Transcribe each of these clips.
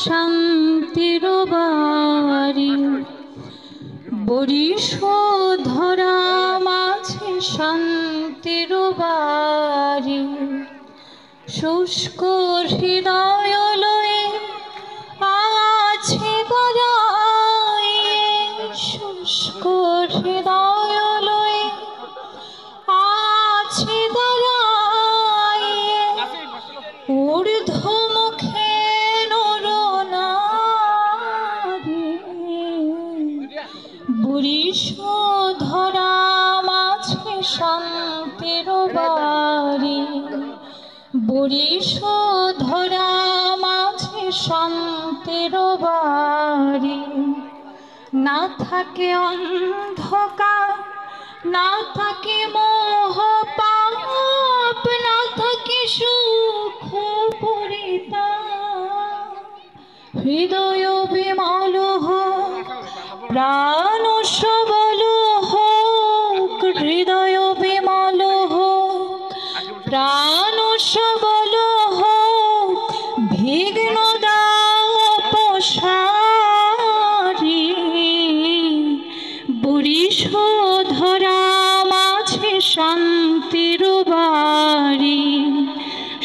শান্তির বাড়ি, বরিশ ধরা মাঝে শান্তির বাড়ি। শুষ্ক হৃদয় লয়ে আছে দাঁড়ায়ে, শুষ্ক হৃদয় লয়ে আছে দাঁড়ায়ে। ঊর্ধ্বমুখে নরনারী, বরিশ ধরা মাঝে শান্তির বাড়ি, বরিশ ধরা মাঝে শান্তির বাড়ি। না থাকে অন্ধকার, না থাকে মোহ পাপ, না থাকে সুখ পরিতাপ। হৃদয় বিমল হোক, প্রাণ সবল হোক, হৃদয় বিমল হোক, প্রাণ সবল হোক। বিঘ্ন দাও অপসারি, বরিশ ধরা মাঝে শান্তির বাড়ি।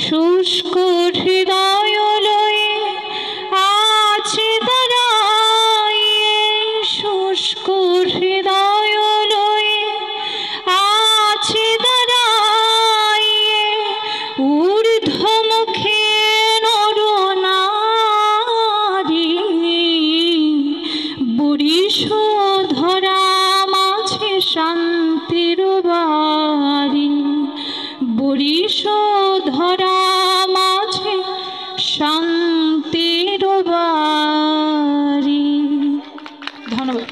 শুষ্ক হৃদয় লয়ে আছে দাঁড়ায়ে, শুষ্ক হৃদয় লয়ে আছে দাঁড়ায়ে। ঊর্ধ্বমুখে নরনারী, বরিশ ধরা মাঝে শান্তির বাড়ি, বরিশ ধরা মাঝে শান্তির বাড়ি। ধন্যবাদ।